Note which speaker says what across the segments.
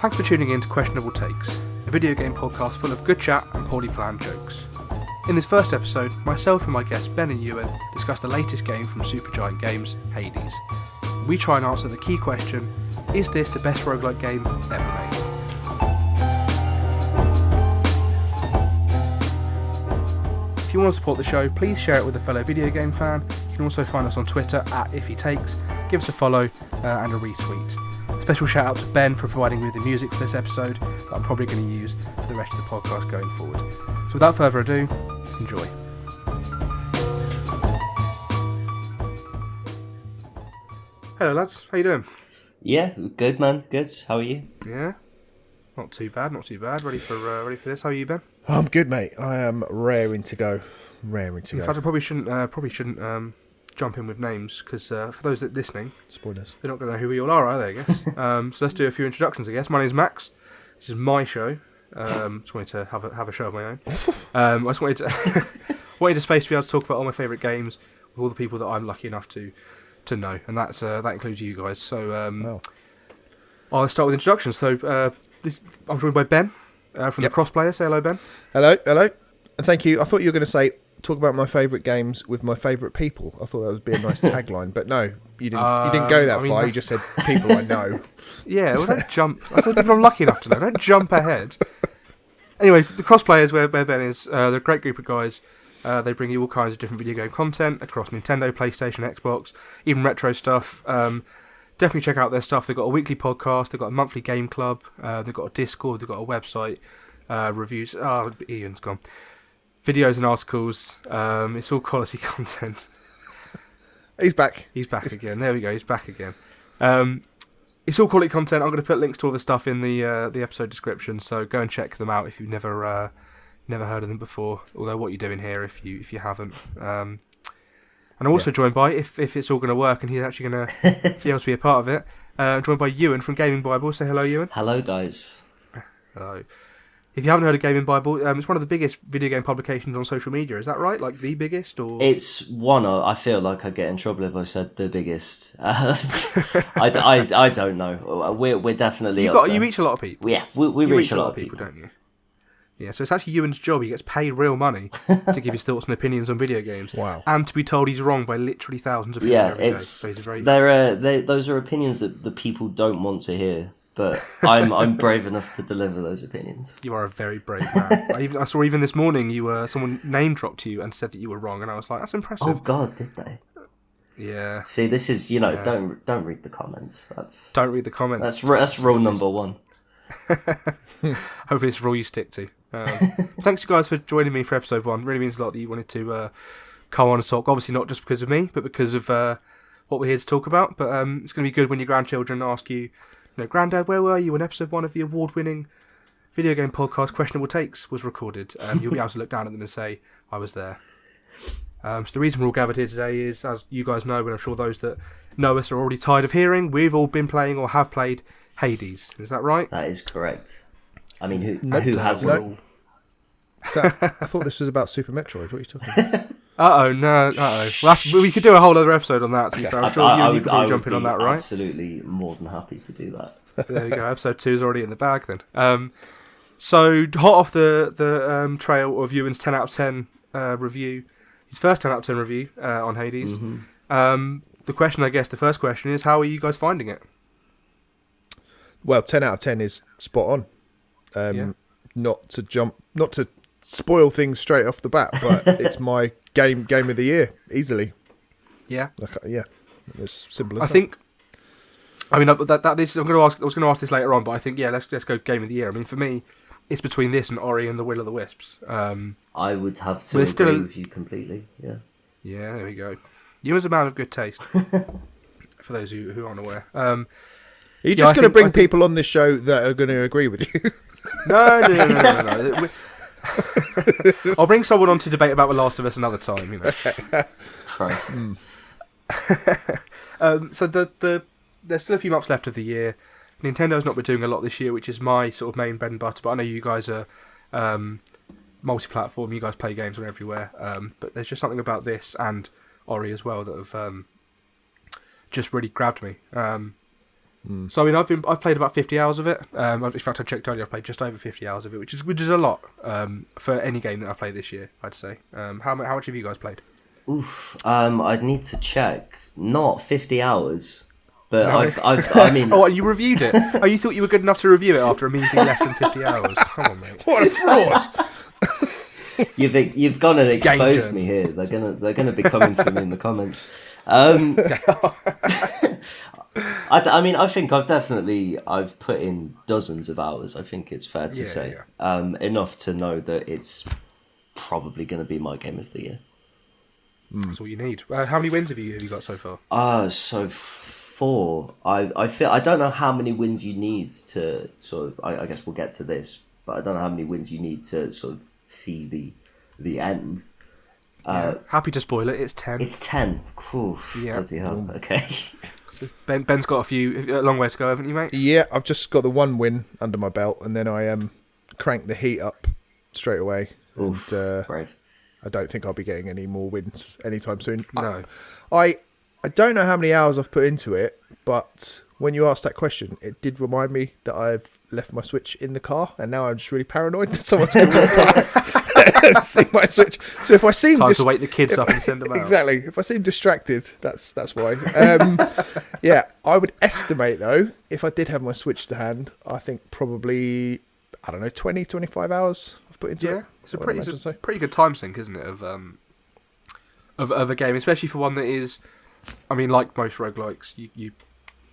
Speaker 1: Thanks for tuning in to Questionable Takes, a video game podcast full of good chat and poorly planned jokes. In this first episode, myself and my guests Ben and Ewan discuss the latest game from Supergiant Games, Hades. We try and answer the key question, is this the best roguelike game ever made? If you want to support the show, please share it with a fellow video game fan. You can also find us on Twitter at IfHeTakes, give us a follow and a retweet. Special shout out to Ben for providing me with the music for this episode that I'm probably going to use for the rest of the podcast going forward. So without further ado, enjoy. Hello lads, how you doing?
Speaker 2: Yeah, good man, good. How are you?
Speaker 1: Yeah, not too bad. Ready for this? How are you, Ben?
Speaker 3: I'm good, mate. I am raring to go.
Speaker 1: In fact, I probably shouldn't jump in with names because for those that are listening,
Speaker 3: Spoilers.
Speaker 1: they're not going to know who we all are they? I guess. So let's do a few introductions. I guess my name's Max. This is my show. Just wanted to have a show of my own. I just wanted a space to be able to talk about all my favourite games with all the people that I'm lucky enough to know, and that includes you guys. So I'll start with introductions. So I'm joined by Ben from the Crossplayer. Say hello, Ben.
Speaker 3: Hello, and thank you. I thought you were going to say talk about my favourite games with my favourite people. I thought that would be a nice tagline, but no, you didn't. You didn't go that far. You just said people I know.
Speaker 1: Yeah, well, don't jump. I said people I'm lucky enough to know. Don't jump ahead. Anyway, the Crossplayers, where Ben is, they're a great group of guys. They bring you all kinds of different video game content across Nintendo, PlayStation, Xbox, even retro stuff. Definitely check out their stuff. They've got a weekly podcast. They've got a monthly game club. They've got a Discord. They've got a website. Reviews. Oh, Ian's gone. Videos and articles. It's all quality content.
Speaker 3: He's back.
Speaker 1: He's back again. There we go. He's back again. It's all quality content. I'm going to put links to all the stuff in the episode description. So go and check them out if you've never heard of them before. Although what you're doing here if you haven't. And I'm also joined by, if it's all going to work and he's actually going to be able to be a part of it, joined by Ewan from Gamingbible. Say hello, Ewan.
Speaker 2: Hello, guys.
Speaker 1: Hello. If you haven't heard of Gamingbible, it's one of the biggest video game publications on social media. Is that right? Like the biggest, or
Speaker 2: It's one. I feel like I'd get in trouble if I said the biggest. I don't know. We're definitely
Speaker 1: you reach a lot of people.
Speaker 2: Yeah, we reach a lot of
Speaker 1: people, don't you? Yeah, so it's actually Ewan's job. He gets paid real money to give his thoughts and opinions on video games.
Speaker 3: Wow.
Speaker 1: And to be told he's wrong by literally thousands of people.
Speaker 2: Yeah,
Speaker 1: every day.
Speaker 2: it's
Speaker 1: So he's very...
Speaker 2: those are opinions that the people don't want to hear. But I'm brave enough to deliver those opinions.
Speaker 1: You are a very brave man. I saw even this morning someone name dropped you and said that you were wrong, and I was like, that's impressive.
Speaker 2: Oh God, did they?
Speaker 1: Yeah.
Speaker 2: See, this is don't read the comments.
Speaker 1: Don't read the comments.
Speaker 2: That's rule number one.
Speaker 1: Hopefully it's a rule you stick to. Thanks you guys for joining me for episode 1. It really means a lot that you wanted to come on and talk. Obviously not just because of me, but because of what we're here to talk about. But it's going to be good when your grandchildren ask you, Grandad, where were you when episode 1 of the award-winning video game podcast Questionable Takes was recorded? You'll be able to look down at them and say, I was there. So the reason we're all gathered here today is, as you guys know, and I'm sure those that know us are already tired of hearing, we've all been playing or have played Hades. Is that right?
Speaker 2: That is correct. I mean, who hasn't?
Speaker 3: So, I thought this was about Super Metroid. What are you talking about?
Speaker 1: No. Well, we could do a whole other episode on that. To be fair. I'm sure you could probably jump in on that, right?
Speaker 2: Absolutely, more than happy to do that.
Speaker 1: There you go. Episode 2 is already in the bag then. So hot off the trail of Ewan's 10 out of 10 review, his first 10 out of 10 review on Hades. Mm-hmm. The first question is, how are you guys finding it?
Speaker 3: Well, 10 out of 10 is spot on. Not to spoil things straight off the bat, but it's my game of the year easily.
Speaker 1: Yeah.
Speaker 3: It's simple as that.
Speaker 1: I think. I mean, I was going to ask this later on, but I think let's go game of the year. I mean, for me, it's between this and Ori and the Will of the Wisps.
Speaker 2: I would have to agree with you completely. Yeah.
Speaker 1: Yeah, there we go. You as a man of good taste. For those who aren't aware. Are
Speaker 3: you just going to bring people on this show that are going to agree with you? No.
Speaker 1: I'll bring someone on to debate about The Last of Us another time, So there's still a few months left of the year. Nintendo's not been doing a lot this year, which is my sort of main bread and butter, but I know you guys are multi-platform, you guys play games on everywhere, but there's just something about this and Ori as well that have just really grabbed me. So I mean, I've played about 50 hours of it. In fact, I checked earlier. I've played just over 50 hours of it, which is a lot for any game that I've played this year. I'd say. How much have you guys played?
Speaker 2: Oof. I'd need to check. Not 50 hours, but
Speaker 1: No.
Speaker 2: I mean.
Speaker 1: Oh, you reviewed it? Oh, you thought you were good enough to review it after a measly less than 50 hours? Come on, mate.
Speaker 3: What a fraud!
Speaker 2: You've gone and exposed
Speaker 1: Game
Speaker 2: me here. They're gonna be coming for me in the comments. I mean, I think I've put in dozens of hours. I think it's fair to say, enough to know that it's probably going to be my game of the year.
Speaker 1: That's all you need. How many wins have you got so far?
Speaker 2: So 4. I don't know how many wins you need to sort of. I guess we'll get to this, but I don't know how many wins you need to sort of see the end.
Speaker 1: Happy to spoil it. It's 10.
Speaker 2: It's 10. Oof, bloody hell. Okay.
Speaker 1: Ben's got a long way to go, haven't you, mate?
Speaker 3: Yeah, I've just got the 1 win under my belt, and then I cranked the heat up straight away.
Speaker 2: Oof,
Speaker 3: and,
Speaker 2: brave.
Speaker 3: I don't think I'll be getting any more wins anytime soon.
Speaker 1: No.
Speaker 3: I don't know how many hours I've put into it, but when you asked that question, it did remind me that I've left my Switch in the car, and now I'm just really paranoid that someone's going to walk past and see my Switch. So if I seem
Speaker 1: Time to wake the kids up and send them out.
Speaker 3: Exactly. If I seem distracted, that's why. Yeah, I would estimate though, if I did have my Switch to hand, I think probably 20, 25 hours I've put into it.
Speaker 1: It's a pretty good time sink, isn't it, of a game, especially for one that is, I mean, like most roguelikes, you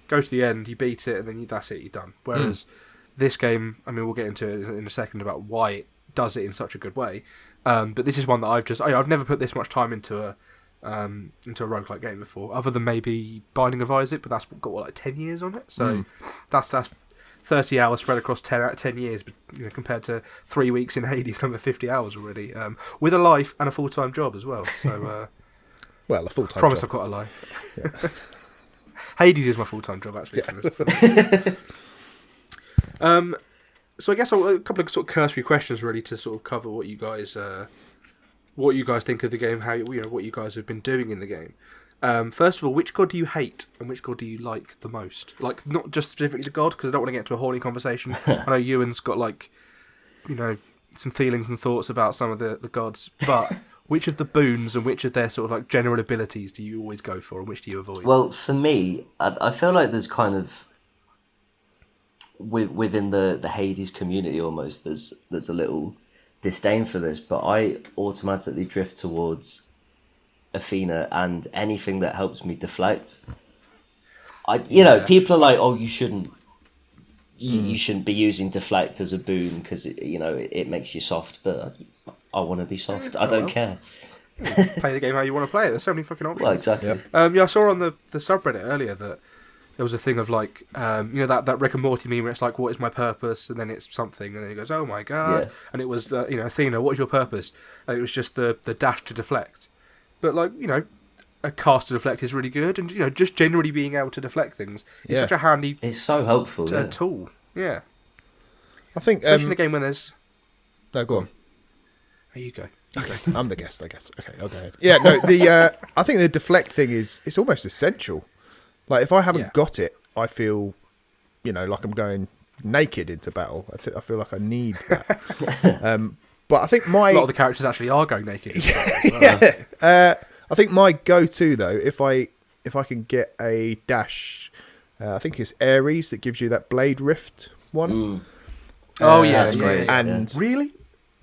Speaker 1: go to the end, you beat it, and then that's it, you're done. Whereas this game, I mean, we'll get into it in a second about why it does it in such a good way. But this is one that I've never put this much time into a roguelike game before, other than maybe Binding of Isaac, but that's got like 10 years on it. So that's 30 hours spread across 10 years, but compared to 3 weeks in Hades, number 50 hours already, with a life and a full-time job as well. So,
Speaker 3: well, a full-time
Speaker 1: promise
Speaker 3: job.
Speaker 1: I've got a life. Yeah. Hades is my full-time job, actually. Yeah. So I guess a couple of sort of cursory questions, really, to sort of cover what you guys think of the game, how what you guys have been doing in the game. First of all, which god do you hate and which god do you like the most? Like, not just specifically the god, because I don't want to get into a horny conversation. I know Ewan's got some feelings and thoughts about some of the gods, but which of the boons and which of their sort of like general abilities do you always go for, and which do you avoid?
Speaker 2: Well, for me, I feel like there's kind of within the Hades community almost there's a little disdain for this, but I automatically drift towards Athena and anything that helps me deflect. People are like, oh, you shouldn't be using deflect as a boon because it makes you soft, but I want to be soft. I don't care.
Speaker 1: Play the game how you want to play it. There's so many fucking options.
Speaker 2: Well, exactly.
Speaker 3: Yep.
Speaker 1: I saw on the subreddit earlier that there was a thing of like, that Rick and Morty meme where it's like, what is my purpose? And then it's something, and then he goes, oh my god.
Speaker 2: Yeah.
Speaker 1: And it was, Athena, what is your purpose? And it was just the dash to deflect. But a cast to deflect is really good, and just generally being able to deflect things is such a handy.
Speaker 2: It's so helpful.
Speaker 1: Tool. Yeah.
Speaker 3: I think
Speaker 1: especially in a game when there's.
Speaker 3: No, go on.
Speaker 1: There you go.
Speaker 3: I'm the guest, I guess. Okay, I'll go ahead. Yeah, no, I think the deflect thing it's almost essential. Like, if I haven't got it, I feel, like I'm going naked into battle. I feel like I need that. But I think a lot
Speaker 1: of the characters actually are going naked.
Speaker 3: Yeah. I think my go-to though, if I can get a dash, I think it's Ares that gives you that blade rift one.
Speaker 1: Oh yeah,
Speaker 2: that's great.
Speaker 3: And
Speaker 1: really,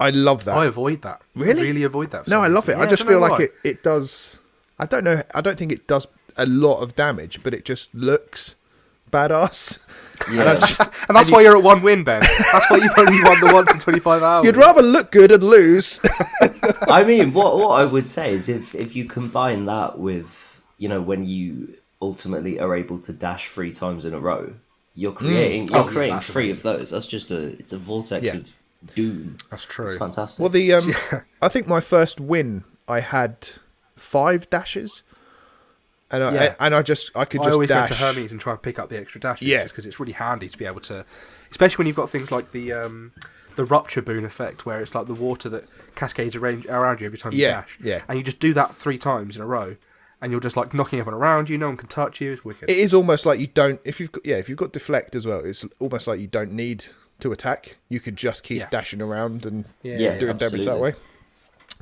Speaker 3: I love that.
Speaker 1: I avoid that.
Speaker 3: Really?
Speaker 1: I really avoid that.
Speaker 3: No, I love it.
Speaker 1: Yeah,
Speaker 3: I just feel like
Speaker 1: why.
Speaker 3: it does. I don't know. I don't think it does a lot of damage, but it just looks badass.
Speaker 2: Yeah.
Speaker 1: And that's why you're at 1 win, Ben. That's why you've only won the once in 25 hours.
Speaker 3: You'd rather look good and lose.
Speaker 2: I mean, what I would say is if you combine that with, when you ultimately are able to dash 3 times in a row, you're creating 3 of those. That's just it's a vortex of doom.
Speaker 1: That's true.
Speaker 2: It's fantastic.
Speaker 3: Well, I think my first win, I had 5 dashes. And I could just
Speaker 1: I always
Speaker 3: dash.
Speaker 1: go to Hermes and try and pick up the extra dashes,
Speaker 3: Yeah,
Speaker 1: because it's really handy to be able to, especially when you've got things like the rupture boon effect, where it's like the water that cascades around you every time you dash.
Speaker 3: Yeah.
Speaker 1: And you just do that 3 times in a row, and you're just like knocking everyone around you. No one can touch you. It's wicked.
Speaker 3: It is almost like you don't. If you've got deflect as well, it's almost like you don't need to attack. You could just keep dashing around and doing damage that way.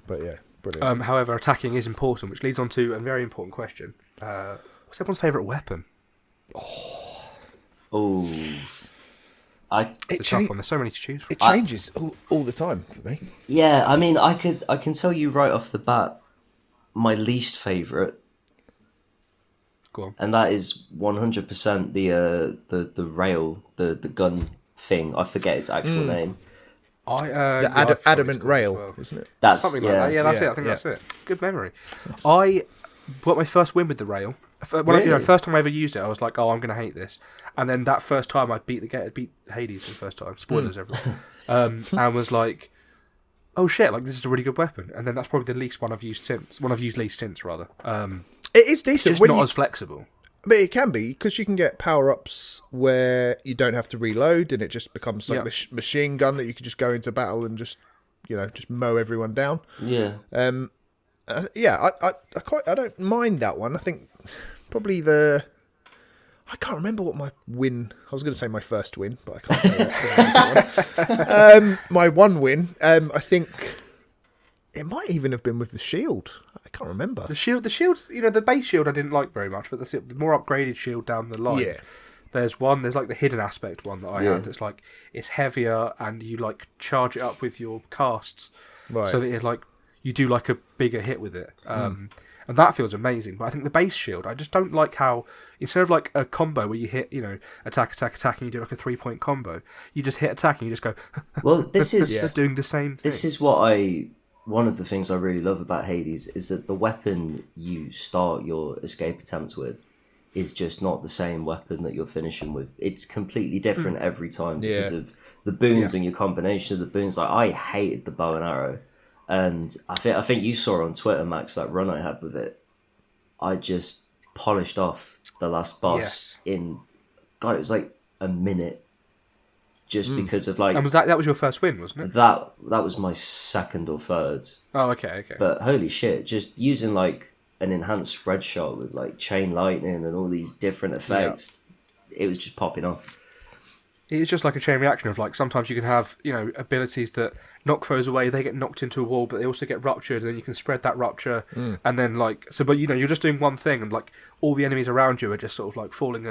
Speaker 3: But yeah, brilliant.
Speaker 1: However, attacking is important, which leads on to a very important question. What's everyone's favourite weapon? It's a tough one. There's so many to choose from.
Speaker 3: It changes all the time for me.
Speaker 2: Yeah, I mean, I can tell you right off the bat, my least favourite,
Speaker 1: Go on.
Speaker 2: and that is 100% the rail, the gun thing. I forget its actual name.
Speaker 3: The adamant rail, isn't it?
Speaker 2: That's
Speaker 1: something like that. Yeah, that's it. I think that's it. Good memory. I got my first win with the rail. First time I ever used it, I was like, "Oh, I'm going to hate this." And then that first time, I beat Hades for the first time. Spoilers, everyone. And was like, "Oh shit! Like this is a really good weapon." And then that's probably the least one I've used since. One I've used least since, rather.
Speaker 3: It is decent.
Speaker 1: Just not as flexible.
Speaker 3: But it can be, because you can get power-ups where you don't have to reload, and it just becomes like the machine gun that you can just go into battle and just mow everyone down.
Speaker 2: Yeah.
Speaker 3: I don't mind that one. I think probably I can't remember what my win. I was going to say my first win, but I can't say that. My one win. I think it might even have been with the shield. I can't remember.
Speaker 1: The shield's, the base shield I didn't like very much, but the more upgraded shield down the line. Yeah. There's like the hidden aspect one that I had that's like, it's heavier and you like charge it up with your casts.
Speaker 3: Right.
Speaker 1: So that it's like, you do like a bigger hit with it. And that feels amazing. But I think the base shield, I just don't like how, instead of like a combo where you hit, attack, and you do like a 3-point combo, you just hit attack and you just go,
Speaker 2: well, this is
Speaker 1: doing the same thing.
Speaker 2: This is one of the things I really love about Hades is that the weapon you start your escape attempts with is just not the same weapon that you're finishing with. It's completely different every time because of the boons and your combination of the boons. Like, I hated the bow and arrow. And I think you saw on Twitter, Max, that run I had with it. I just polished off the last boss in, God, it was like a minute. Just because of like...
Speaker 1: And that was your first win, wasn't it?
Speaker 2: That was my second or third.
Speaker 1: Oh, okay.
Speaker 2: But holy shit, just using like an enhanced spread shot with like chain lightning and all these different effects, it was just popping off.
Speaker 1: It's just like a chain reaction of like, sometimes you can have, abilities that knock foes away, they get knocked into a wall, but they also get ruptured, and then you can spread that rupture, and then like... but you're just doing one thing, and like all the enemies around you are just sort of like falling,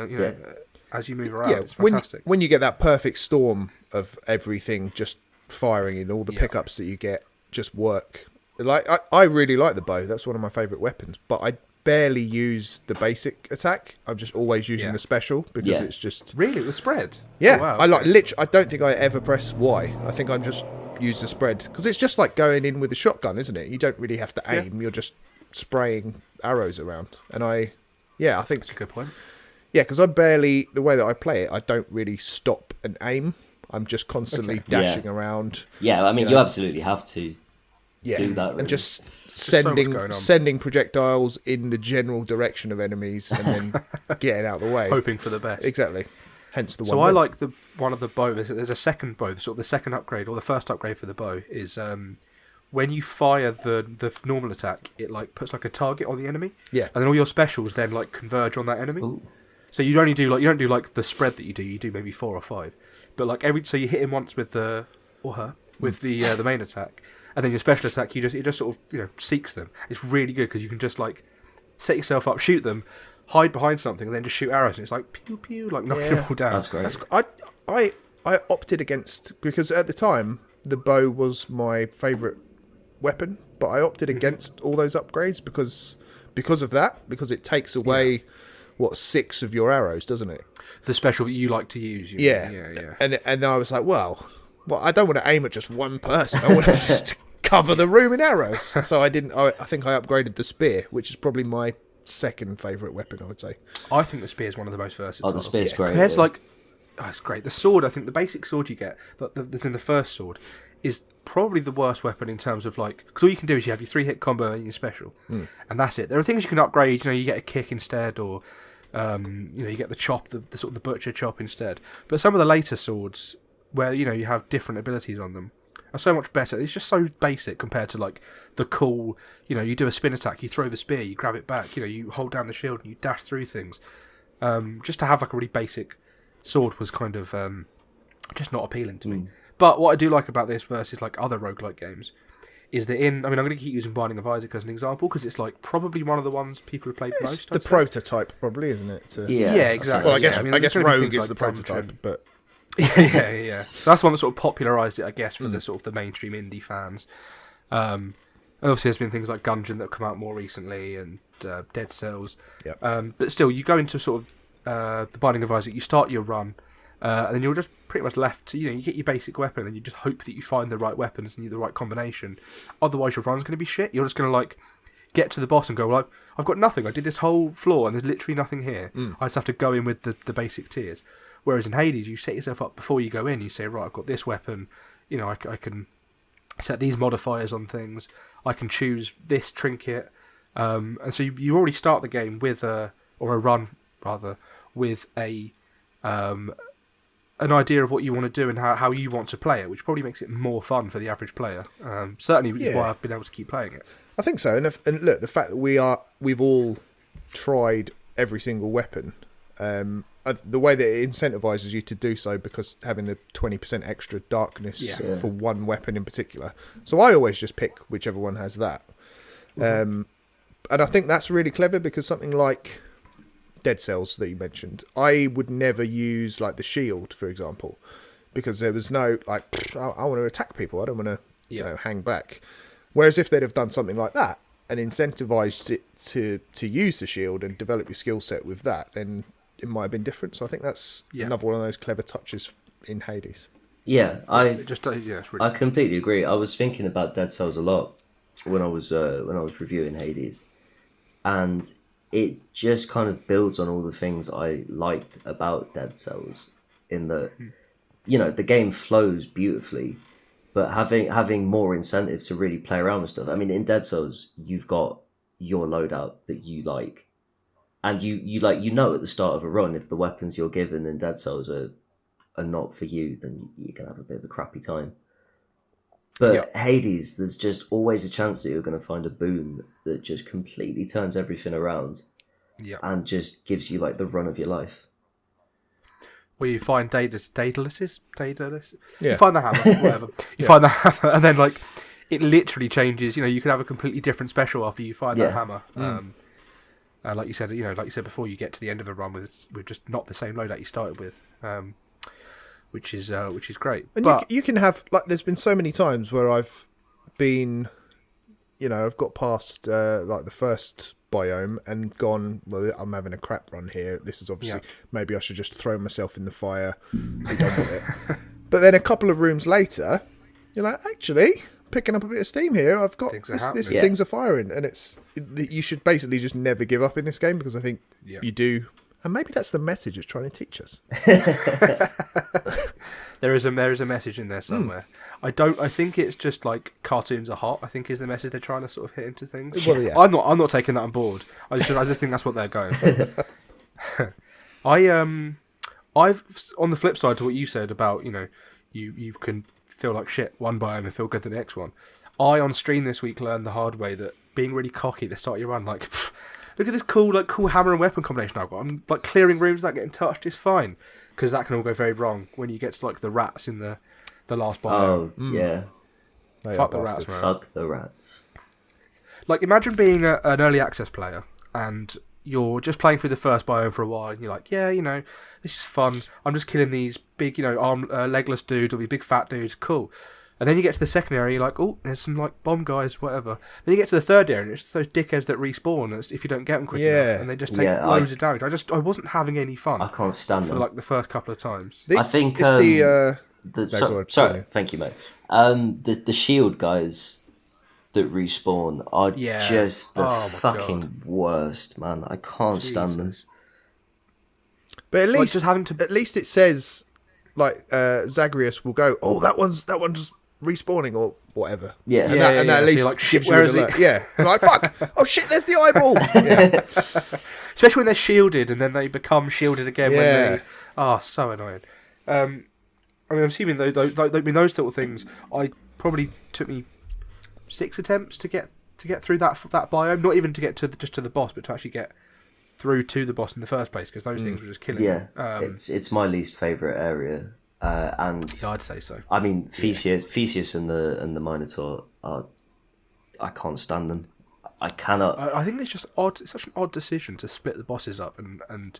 Speaker 1: as you move around. It's fantastic.
Speaker 3: When you get that perfect storm of everything just firing in, all the pickups that you get just work. Like I really like the bow. That's one of my favourite weapons. But I barely use the basic attack. I'm just always using the special because it's just
Speaker 1: really the spread.
Speaker 3: Yeah,
Speaker 1: oh, wow,
Speaker 3: I like I don't think I ever press Y. I think I'm just use the spread because it's just like going in with a shotgun, isn't it? You don't really have to aim. You're just spraying arrows around. And I think
Speaker 1: that's a good point.
Speaker 3: Yeah, because the way that I play it, I don't really stop and aim. I'm just constantly dashing around.
Speaker 2: Yeah, I mean, you absolutely have to do that. Really.
Speaker 3: And just sending projectiles in the general direction of enemies and then getting out of the way.
Speaker 1: Hoping for the best.
Speaker 3: Exactly. Hence the one.
Speaker 1: So I like one of the bow. There's a second bow, sort of the second upgrade, or the first upgrade for the bow, is when you fire the normal attack, it like puts like a target on the enemy. Yeah. And then all your specials then like converge on that enemy. Ooh. So you don't do like the spread that you do maybe 4 or 5, but like so you hit him once with the main attack, and then your special attack it just sort of seeks them. It's really good because you can just like set yourself up, shoot them, hide behind something, and then just shoot arrows, and it's like pew pew, like knocking them all down.
Speaker 2: That's great.
Speaker 3: I opted against, because at the time the bow was my favourite weapon, but I opted against all those upgrades because of that, because it takes away. What, 6 of your arrows, doesn't it?
Speaker 1: The special that you like to use.
Speaker 3: Yeah. And I was like, well, I don't want to aim at just one person. I want to just cover the room in arrows. So I didn't. I think I upgraded the spear, which is probably my second favourite weapon, I would say.
Speaker 1: I think the spear is one of the most versatile.
Speaker 2: Oh, the spear's great.
Speaker 1: Compared to it's great. The sword, I think the basic sword you get, that's in the first sword, is probably the worst weapon in terms of like, because all you can do is you have your 3-hit combo and your special, and that's it. There are things you can upgrade. You get a kick instead, or you get the chop, the sort of the butcher chop instead. But some of the later swords, where you have different abilities on them, are so much better. It's just so basic compared to like the cool, you do a spin attack, you throw the spear, you grab it back, you hold down the shield and you dash through things. Just to have like a really basic sword was kind of just not appealing to me. But what I do like about this versus like other roguelike games is that I'm going to keep using Binding of Isaac as an example because it's like probably one of the ones people have played most.
Speaker 3: The prototype, probably, isn't it?
Speaker 1: Yeah, exactly.
Speaker 3: Well, I guess Rogue is the prototype, but
Speaker 1: yeah. So that's one that sort of popularised it, I guess, for the sort of the mainstream indie fans. And obviously, there's been things like Gungeon that have come out more recently, and Dead Cells.
Speaker 3: Yep.
Speaker 1: But still, you go into sort of the Binding of Isaac. You start your run. And then you're just pretty much left to, you get your basic weapon and then you just hope that you find the right weapons and the right combination. Otherwise your run's going to be shit. You're just going to like get to the boss and go, well, I've got nothing. I did this whole floor and there's literally nothing here. I just have to go in with the basic tiers. Whereas in Hades, you set yourself up before you go in. You say, right, I've got this weapon. I can set these modifiers on things. I can choose this trinket. And so you already start the game with a run with an idea of what you want to do and how you want to play it, which probably makes it more fun for the average player. Certainly, which is why I've been able to keep playing it.
Speaker 3: I think so. And look, the fact that we've all tried every single weapon, the way that it incentivizes you to do so, because having the 20% extra darkness for one weapon in particular. So I always just pick whichever one has that. And I think that's really clever because something like Dead Cells that you mentioned, I would never use like the shield, for example, because there was no like, I want to attack people, I don't want to hang back. Whereas if they'd have done something like that and incentivized it to use the shield and develop your skill set with that, then it might have been different. So I think that's another one of those clever touches in Hades.
Speaker 2: Yeah, I
Speaker 1: really
Speaker 2: completely agree. I was thinking about Dead Cells a lot when I was reviewing Hades, and it just kind of builds on all the things I liked about Dead Cells in that, the game flows beautifully, but having more incentive to really play around with stuff. I mean, in Dead Cells, you've got your loadout that you like, and you at the start of a run, if the weapons you're given in Dead Cells are not for you, then you're going to have a bit of a crappy time. But Hades, there's just always a chance that you're going to find a boon that just completely turns everything around and just gives you like the run of your life.
Speaker 1: Where you find Daedalus.
Speaker 3: Yeah.
Speaker 1: You find the hammer, whatever. You find the hammer, and then like it literally changes. You can have a completely different special after you find that hammer. Like you said, before, you get to the end of a run with just not the same loadout you started with. Which is great.
Speaker 3: And
Speaker 1: but
Speaker 3: you can have, like, there's been so many times where I've been, I've got past like the first biome and gone, well, I'm having a crap run here. This is obviously, maybe I should just throw myself in the fire, be done with it. But then a couple of rooms later, you're like, actually, picking up a bit of steam here. I've got things are firing, and you should basically just never give up in this game, because I think you do. And maybe that's the message it's trying to teach us.
Speaker 1: There is a message in there somewhere. I think it's just like cartoons are hot, I think is the message they're trying to sort of hit into things.
Speaker 3: Well, yeah.
Speaker 1: I'm not taking that on board. I just think that's what they're going for. I've on the flip side to what you said about, you can feel like shit one biome and feel good the next one. I on stream this week learned the hard way that being really cocky at the start of your run, like, look at this cool hammer and weapon combination I've got. I'm like clearing rooms without getting touched. It's fine, because that can all go very wrong when you get to like the rats in the last biome.
Speaker 2: Oh yeah,
Speaker 1: fuck the rats, man.
Speaker 2: Fuck the rats.
Speaker 1: Like, imagine being an early access player and you're just playing through the first biome for a while, and you're like, this is fun. I'm just killing these big, legless dudes or these big fat dudes. Cool. And then you get to the second area, you're like, oh, there's some like bomb guys, whatever. Then you get to the third area, and it's just those dickheads that respawn if you don't get them quick enough, and they just take loads of damage. I wasn't having any fun.
Speaker 2: I can't stand them
Speaker 1: for like the first couple of times.
Speaker 2: I think
Speaker 3: it's
Speaker 2: sorry, thank you, mate. The shield guys that respawn are just the fucking worst, man. I can't stand them.
Speaker 3: But at least
Speaker 1: like
Speaker 3: at least it says, like, Zagreus will go, oh, that one's respawning or whatever.
Speaker 2: Yeah.
Speaker 3: And that at least
Speaker 1: like,
Speaker 3: gives you an alert. Yeah. You're like, fuck. Oh shit, there's the eyeball. Yeah.
Speaker 1: Especially when they're shielded and then they become shielded again when they... Oh, so annoying. I'm assuming those little things, I probably took me 6 attempts to get through that biome. Not even to get just to the boss, but to actually get through to the boss in the first place, because those things were just killing me.
Speaker 2: It's my least favourite area. And
Speaker 1: yeah, I'd say so.
Speaker 2: I mean, Theseus and the Minotaur I can't stand them. I cannot.
Speaker 1: I think it's just odd. It's such an odd decision to split the bosses up and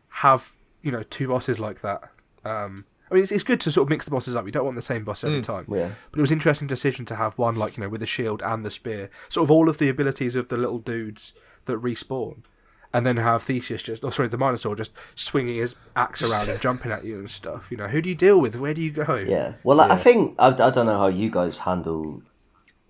Speaker 1: have 2 bosses like that. I mean, it's good to sort of mix the bosses up. You don't want the same boss every time.
Speaker 2: Yeah.
Speaker 1: But it was an interesting decision to have one with the shield and the spear, sort of all of the abilities of the little dudes that respawn. And then have Theseus the Minotaur just swinging his axe around and jumping at you and stuff. Who do you deal with? Where do you go?
Speaker 2: Yeah. Well, I think I don't know how you guys handle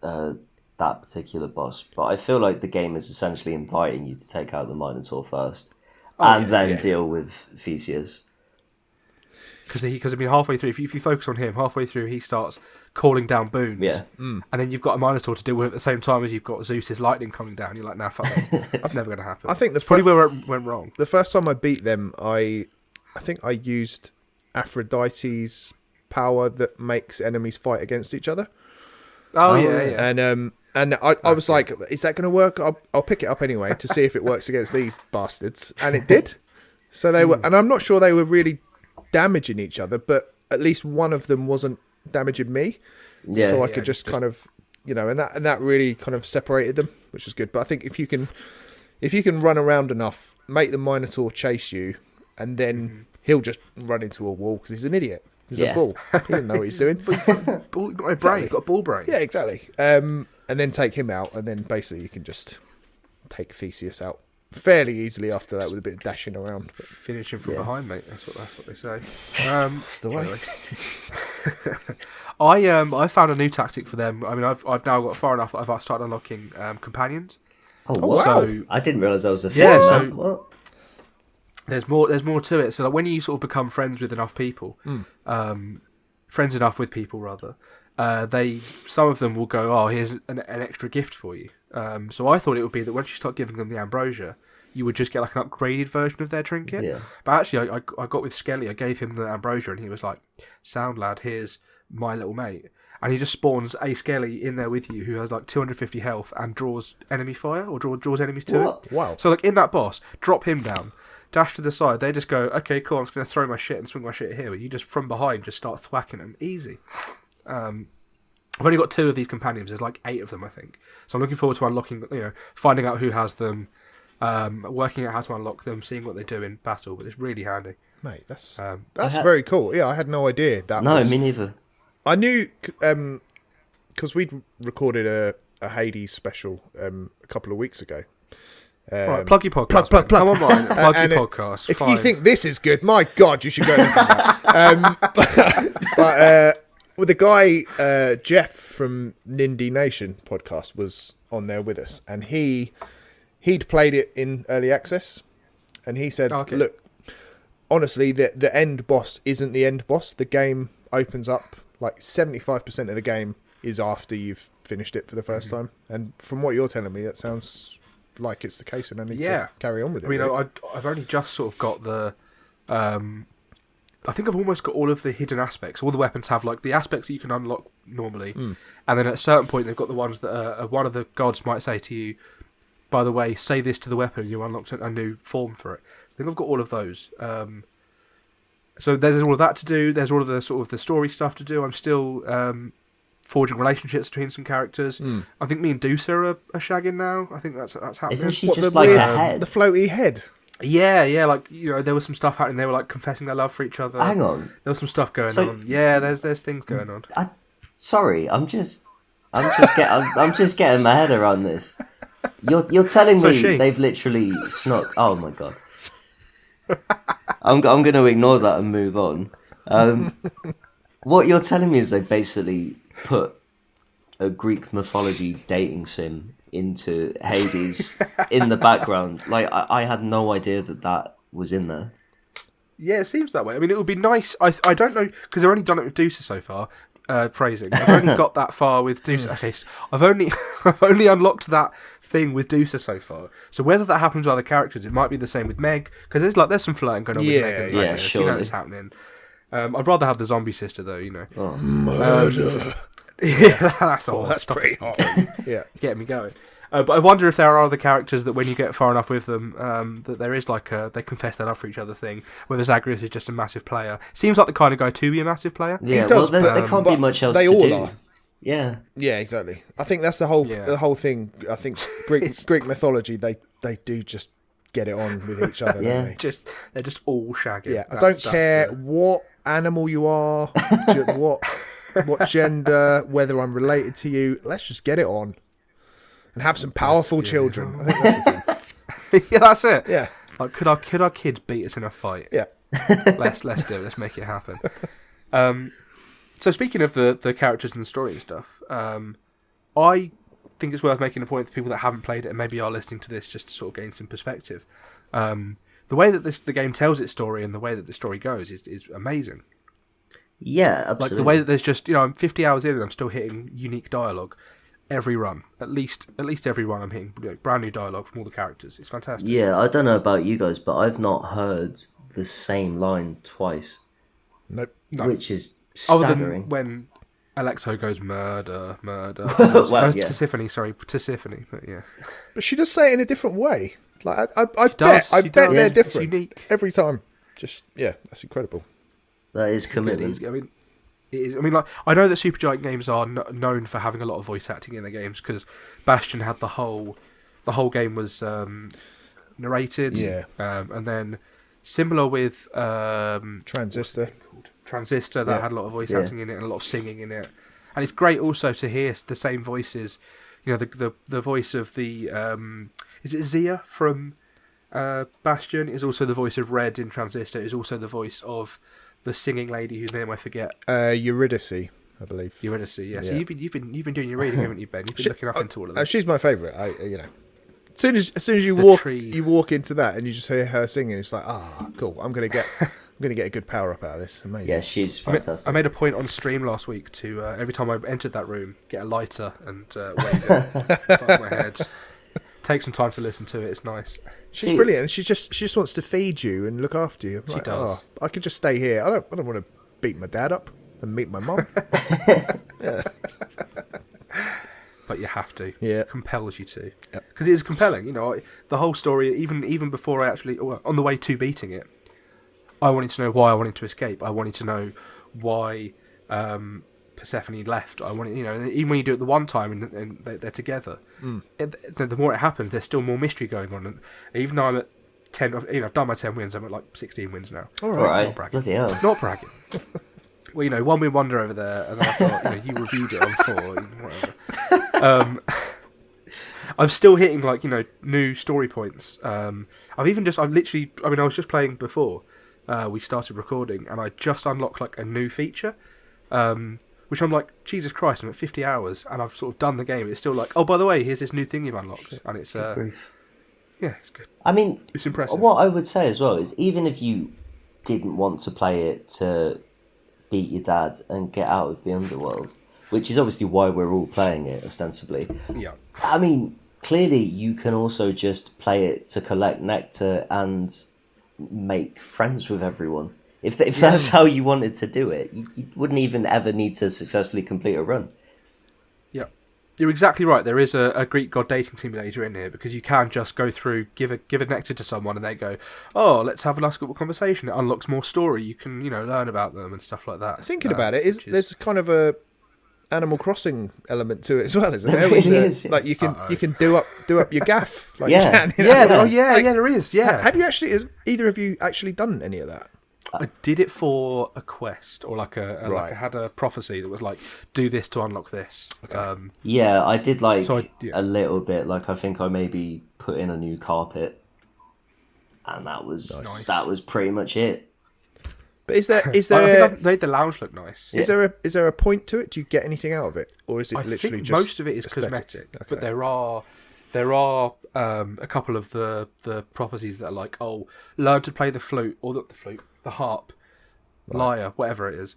Speaker 2: that particular boss, but I feel like the game is essentially inviting you to take out the Minotaur first, and then deal with Theseus.
Speaker 1: Because I mean, halfway through, if you focus on him, halfway through he starts calling down boons.
Speaker 2: Yeah.
Speaker 1: And then you've got a Minotaur to deal with at the same time as you've got Zeus's lightning coming down. You're like, nah, fuck it. It's never going to happen.
Speaker 3: I think
Speaker 1: probably where it went wrong.
Speaker 3: The first time I beat them, I think I used Aphrodite's power that makes enemies fight against each other.
Speaker 1: Oh yeah.
Speaker 3: And I was like, is that going to work? I'll pick it up anyway to see if it works against these bastards. And it did. So they were, and I'm not sure they were really damaging each other, but at least one of them wasn't damaging me.
Speaker 2: Yeah.
Speaker 3: So I could just kind of, and that really kind of separated them, which is good. But I think if you can run around enough, make the Minotaur chase you, and then he'll just run into a wall because he's an idiot. He's a bull. He doesn't know what he's doing.
Speaker 1: He's got a brain. He's got a bull brain.
Speaker 3: Yeah, exactly. And then take him out, and then basically you can just take Theseus out fairly easily after that with a bit of dashing around.
Speaker 1: Finish him from behind, mate. That's what they say.
Speaker 3: That's the way.
Speaker 1: Anyway. I found a new tactic for them. I mean, I've now got far enough that I've started unlocking companions.
Speaker 2: Oh wow!
Speaker 1: So,
Speaker 2: I didn't realise that was a thing.
Speaker 1: Yeah, so
Speaker 2: what?
Speaker 1: There's more to it. So like when you sort of become friends with enough people, friends enough with people rather, some of them will go, oh, here's an extra gift for you. So I thought it would be that once you start giving them the ambrosia, you would just get like an upgraded version of their trinket.
Speaker 2: Yeah.
Speaker 1: But actually, I got with Skelly. I gave him the ambrosia, and he was like, "Sound lad, here's my little mate." And he just spawns a Skelly in there with you who has like 250 health and draws enemy fire or draws enemies to it.
Speaker 3: Wow.
Speaker 1: So like in that boss, drop him down, dash to the side. They just go, okay, cool. I'm just going to throw my shit and swing my shit here. But you just from behind just start thwacking them, easy. I've only got 2 of these companions. There's like 8 of them, I think. So I'm looking forward to unlocking, finding out who has them, working out how to unlock them, seeing what they do in battle. But it's really handy,
Speaker 3: mate. That's very cool. Yeah, I had no idea that.
Speaker 2: No, me neither.
Speaker 3: I knew because we'd recorded a Hades special a couple of weeks ago.
Speaker 1: Right, plug your podcast.
Speaker 3: Plug.
Speaker 1: Come on, mine. Plug your podcast.
Speaker 3: If you think this is good, my God, you should go listen to that. Well, the guy Jeff from Nindy Nation podcast was on there with us, and he'd played it in early access, and he said, "Look, honestly, the end boss isn't the end boss. The game opens up like 75% of the game is after you've finished it for the first time, and from what you're telling me, that sounds like it's the case, and I need to carry on with it."
Speaker 1: I mean,
Speaker 3: really.
Speaker 1: I've only just sort of got the. I think I've almost got all of the hidden aspects. All the weapons have like the aspects that you can unlock normally, and then at a certain point they've got the ones that one of the gods might say to you, "By the way, say this to the weapon, and you unlock a new form for it." I think I've got all of those. So there's all of that to do. There's all of the sort of the story stuff to do. I'm still forging relationships between some characters. I think me and Deuce are shagging now. I think that's happening.
Speaker 2: Isn't she just like a head?
Speaker 3: The floaty head.
Speaker 1: Yeah, like there was some stuff happening. They were like confessing their love for each other.
Speaker 2: Hang on,
Speaker 1: there was some stuff going on. Yeah, there's things going on.
Speaker 2: Sorry, I'm just getting my head around this. You're telling me they've literally snuck? Oh my God. I'm going to ignore that and move on. What you're telling me is they basically put a Greek mythology dating sim into Hades in the background. Like, I had no idea that was in there.
Speaker 1: Yeah, it seems that way. I mean, it would be nice. I don't know, because they've only done it with Deucer so far. Phrasing. I've only got that far with Deucer. Okay, so I've only unlocked that thing with Deucer so far. So whether that happens with other characters, it might be the same with Meg, because there's some flirting going on with Meg.
Speaker 2: Yeah, sure.
Speaker 1: You know it's happening. I'd rather have the zombie sister though.
Speaker 3: Murder.
Speaker 1: Yeah, that's the one.
Speaker 3: That's
Speaker 1: Stop
Speaker 3: pretty
Speaker 1: it.
Speaker 3: hot. Yeah.
Speaker 1: Get me going. But I wonder if there are other characters that when you get far enough with them, that there is like they confess their love for each other thing. Whether Zagreus is just a massive player. Seems like the kind of guy to be a massive player.
Speaker 2: Yeah,
Speaker 3: He does,
Speaker 2: well, there can't be
Speaker 3: but
Speaker 2: much else
Speaker 3: they
Speaker 2: to
Speaker 3: all
Speaker 2: do.
Speaker 3: are.
Speaker 2: Yeah.
Speaker 3: Yeah, exactly. I think that's the whole thing. I think Greek mythology, they do just get it on with each other.
Speaker 2: Yeah.
Speaker 3: Don't they?
Speaker 1: They're just all shagging.
Speaker 3: Yeah, I don't care what animal you are, what gender, whether I'm related to you. Let's just get it on and have some powerful children. I think that's the thing.
Speaker 1: Yeah, that's it.
Speaker 3: Yeah,
Speaker 1: Like, could our kids beat us in a fight?
Speaker 3: yeah.
Speaker 1: Let's do it. Let's make it happen. So speaking of the characters and the story and stuff, I think it's worth making a point for people that haven't played it and maybe are listening to this just to sort of gain some perspective. The way that the game tells its story and the way that the story goes is amazing.
Speaker 2: Yeah, absolutely.
Speaker 1: Like the way that there's just, I'm 50 hours in and I'm still hitting unique dialogue every run. At least every run I'm hitting brand new dialogue from all the characters. It's fantastic.
Speaker 2: Yeah, I don't know about you guys, but I've not heard the same line twice.
Speaker 3: Nope.
Speaker 1: No.
Speaker 2: Which is
Speaker 1: Other
Speaker 2: staggering.
Speaker 1: than when Alexo goes murder.
Speaker 2: Well, yeah.
Speaker 1: Tisiphone, but yeah.
Speaker 3: But she does say it in a different way. Like I bet
Speaker 1: does, she
Speaker 3: bet
Speaker 1: does.
Speaker 3: they're
Speaker 1: It's
Speaker 3: different
Speaker 1: unique.
Speaker 3: every time. Just that's incredible.
Speaker 2: That is
Speaker 1: It
Speaker 2: commitment.
Speaker 1: is. I mean, it is. I mean, like I know that Supergiant Games are known for having a lot of voice acting in their games because Bastion had the whole game was narrated.
Speaker 3: Yeah.
Speaker 1: And then similar with
Speaker 3: Transistor.
Speaker 1: Transistor that had a lot of voice
Speaker 2: Yeah.
Speaker 1: acting in it and a lot of singing in it, and it's great also to hear the same voices. The voice of the is it Zia from Bastion is also the voice of Red in Transistor. Is also the voice of the singing lady whose name I forget.
Speaker 3: Eurydice, I believe.
Speaker 1: Eurydice, yeah. So
Speaker 3: Yeah.
Speaker 1: you've been doing your reading, haven't you, Ben? You've been looking up into all of this.
Speaker 3: She's my favourite. As soon as you
Speaker 1: The
Speaker 3: walk
Speaker 1: tree.
Speaker 3: you walk into that and you just hear her singing, it's like, cool. I'm gonna get a good power up out of this. Amazing.
Speaker 2: Yeah, she's fantastic.
Speaker 1: I made a point on stream last week to every time I entered that room, get a lighter and wave it above my head. Take some time to listen to it. It's nice.
Speaker 3: She's brilliant, and she just wants to feed you and look after you. I'm
Speaker 1: She does.
Speaker 3: I could just stay here. I don't want to beat my dad up and meet my mum.
Speaker 1: But you have to.
Speaker 3: Yeah.
Speaker 1: It compels you to. Because it is compelling. The whole story, even before on the way to beating it, I wanted to know why I wanted to escape. I wanted to know why Persephone left. I wanted, even when you do it the one time and they're together, the more it happens, there's still more mystery going on. And even though I'm at 10, I've done my 10 wins. I'm at like 16 wins now.
Speaker 3: All
Speaker 2: Right,
Speaker 1: Not bragging.
Speaker 2: bloody hell.
Speaker 1: Not bragging. Well, one win wonder over there, and then I thought, you reviewed it on 4, whatever. I'm still hitting new story points. I was just playing before we started recording, and I just unlocked like a new feature, which I'm like, Jesus Christ, I'm at 50 hours, and I've sort of done the game. It's still like, oh, by the way, here's this new thing you've unlocked, and it's
Speaker 2: Grief.
Speaker 1: yeah, it's good.
Speaker 2: I mean,
Speaker 1: It's impressive.
Speaker 2: what I would say as well is even if you didn't want to play it to beat your dad and get out of the underworld, which is obviously why we're all playing it ostensibly.
Speaker 1: Yeah.
Speaker 2: I mean, clearly you can also just play it to collect nectar and make friends with everyone. If that's how you wanted to do it, you wouldn't even ever need to successfully complete a run.
Speaker 1: Yeah, you're exactly right. There is a Greek god dating simulator in here because you can just go through, give a nectar to someone, and they go, "Oh, let's have a nice little conversation." It unlocks more story. You can learn about them and stuff like that.
Speaker 3: Thinking about it, there's kind of a Animal Crossing element to it as well, isn't there?
Speaker 2: There really is.
Speaker 3: Like you can do up your gaff. Like
Speaker 2: Yeah.
Speaker 3: you can,
Speaker 1: There is. Yeah,
Speaker 3: Have you actually? Has either of you actually done any of that?
Speaker 1: I did it for a quest or like I
Speaker 3: Right.
Speaker 1: had a prophecy that was like, do this to unlock this. Okay.
Speaker 2: Yeah, I did
Speaker 1: So
Speaker 2: a little bit. Like I think I maybe put in a new carpet, and that was
Speaker 1: Nice.
Speaker 2: that was pretty much it.
Speaker 3: But is there
Speaker 1: I think I've made the lounge look nice.
Speaker 3: is there a point to it? Do you get anything out of it, or is it
Speaker 1: I
Speaker 3: literally
Speaker 1: think
Speaker 3: just
Speaker 1: most of it is
Speaker 3: aesthetic?
Speaker 1: cosmetic,
Speaker 3: Okay.
Speaker 1: but there are a couple of the prophecies that are like, oh, learn to play the flute or the harp, lyre, whatever it is,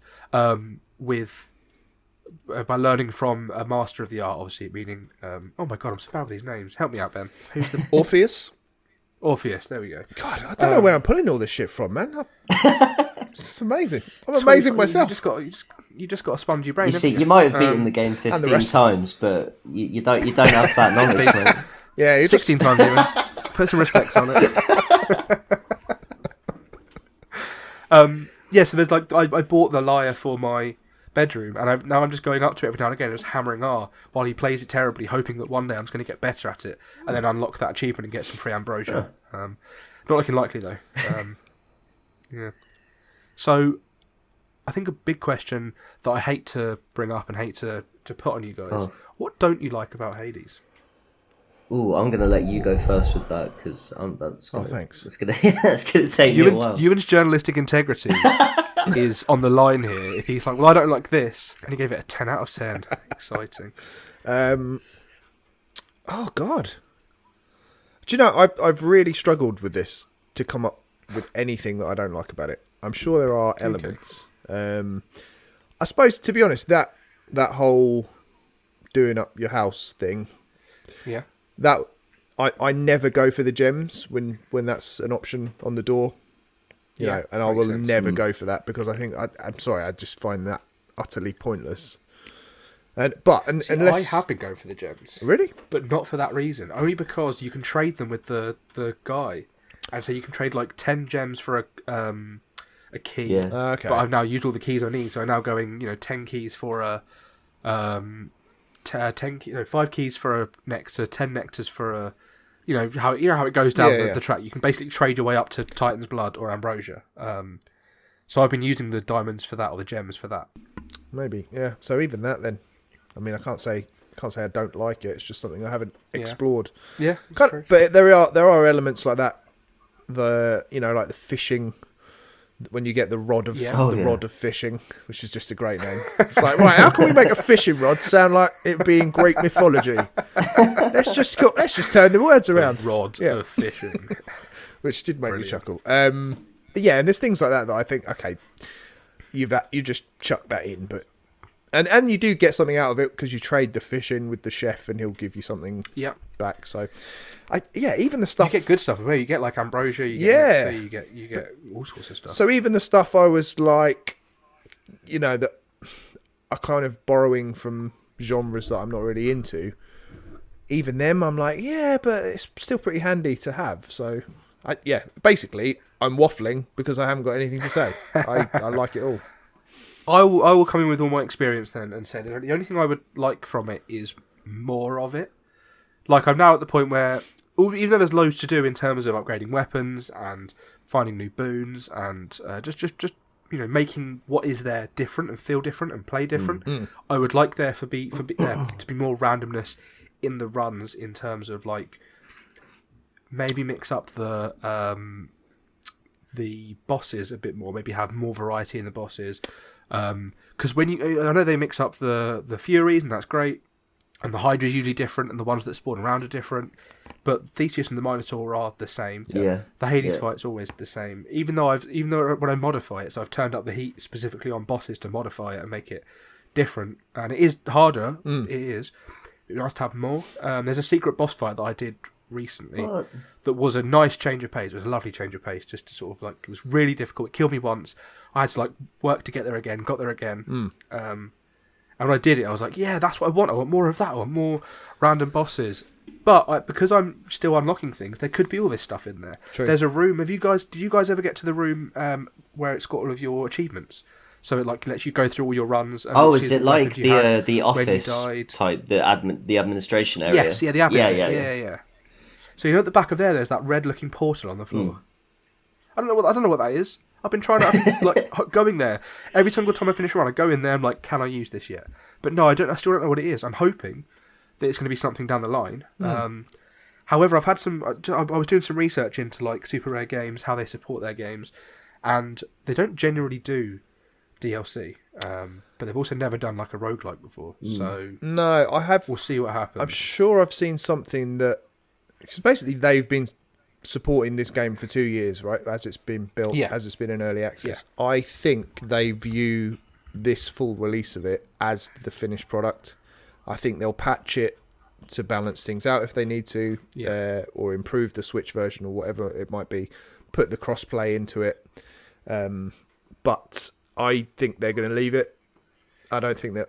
Speaker 1: with by learning from a master of the art, obviously meaning. Oh my god, I'm so bad with these names. Help me out, Ben. Who's the
Speaker 3: Orpheus.
Speaker 1: Orpheus? There we go.
Speaker 3: God, I don't know where I'm pulling all this shit from, man. It's amazing. I'm amazing myself.
Speaker 1: You just got a spongy brain.
Speaker 2: You see, you might have beaten the game 15 times, but you don't have that knowledge, mate.
Speaker 3: Yeah,
Speaker 1: 16 times even. Put some respects on it. So there's like I bought the lyre for my bedroom, and now I'm just going up to it every now and again, just hammering R while he plays it terribly, hoping that one day I'm just going to get better at it, and then unlock that achievement and get some free ambrosia. Not looking likely though. Yeah. So, I think a big question that I hate to bring up and hate to put on you guys: what don't you like about Hades?
Speaker 2: Ooh, I'm gonna let you go first with that because
Speaker 3: thanks.
Speaker 2: That's gonna take me a while.
Speaker 1: Ewan's journalistic integrity is on the line here. If he's like, well, I don't like this, and he gave it a 10 out of 10. Exciting.
Speaker 3: Oh God. Do you know I've really struggled with this to come up with anything that I don't like about it. I'm sure there are elements. I suppose, to be honest, that whole doing up your house thing.
Speaker 1: Yeah.
Speaker 3: That I never go for the gems when that's an option on the door. You know, and I will never go for that because I think I'm sorry, I just find that utterly pointless. Unless
Speaker 1: I have been going for the gems.
Speaker 3: Really?
Speaker 1: But not for that reason. Only because you can trade them with the guy. And so you can trade like 10 gems for a key.
Speaker 2: Yeah.
Speaker 3: Okay.
Speaker 1: But I've now used all the keys I need, so I'm now going, 10 keys for a 5 keys for a nectar, 10 nectars for a how it goes down the track. You can basically trade your way up to Titan's Blood or Ambrosia. So I've been using the diamonds for that or the gems for that.
Speaker 3: Maybe, yeah. So even that then. I mean, I can't say I don't like it. It's just something I haven't explored.
Speaker 1: Yeah,
Speaker 3: but there are elements like that. Like the fishing, when you get the rod of rod of fishing, which is just a great name. It's like, right, how can we make a fishing rod sound like it being Greek mythology? Let's just turn the words around.
Speaker 1: The rod of fishing,
Speaker 3: which did make me chuckle. And there's things like that I think, okay, you just chuck that in, but and you do get something out of it because you trade the fish in with the chef and he'll give you something back. So, even the stuff
Speaker 1: you get good stuff. Where you get like ambrosia, you get all sorts of stuff.
Speaker 3: So even the stuff I was like, that are kind of borrowing from genres that I'm not really into. Even them, I'm like, but it's still pretty handy to have. So, basically, I'm waffling because I haven't got anything to say. I like it all.
Speaker 1: I will come in with all my experience then and say that the only thing I would like from it is more of it. Like, I'm now at the point where, even though there's loads to do in terms of upgrading weapons and finding new boons and just making what is there different and feel different and play different, I would like there to be more randomness in the runs in terms of like maybe mix up the bosses a bit more, maybe have more variety in the bosses. Because I know they mix up the Furies and that's great, and the Hydra is usually different, and the ones that spawn around are different. But Theseus and the Minotaur are the same.
Speaker 2: Yeah.
Speaker 1: The Hades fight's always the same. Even though when I modify it, so I've turned up the heat specifically on bosses to modify it and make it different, and it is harder. It is. It'd be nice to have more. There's a secret boss fight that I did recently that was a nice change of pace. It was a lovely change of pace, just to sort of like, it was really difficult. It killed me once. I had to like work to get there again, got there again. And when I did it, I was like, that's what I want. I want more of that. I want more random bosses. But because I'm still unlocking things, there could be all this stuff in there.
Speaker 3: True.
Speaker 1: There's a room. Did you guys ever get to the room where it's got all of your achievements? So it like lets you go through all your runs. And
Speaker 2: is it like the office type, the administration area?
Speaker 1: Yes, the admin. Yeah. So at the back of there's that red-looking portal on the floor. I don't know what that is. I've been going there every single time I finish a run. I go in there. I'm like, can I use this yet? But no, I still don't know what it is. I'm hoping that it's going to be something down the line. However, I've had I was doing some research into like Super Rare Games, how they support their games, and they don't generally do DLC. But they've also never done like a roguelike before. So
Speaker 3: no, I have.
Speaker 1: We'll see what happens.
Speaker 3: I'm sure I've seen something that. Because basically they've been supporting this game for 2 years, right? As it's been built, as it's been in early access. Yeah. I think they view this full release of it as the finished product. I think they'll patch it to balance things out if they need to, or improve the Switch version or whatever it might be. Put the crossplay into it. but I think they're going to leave it. I don't think that.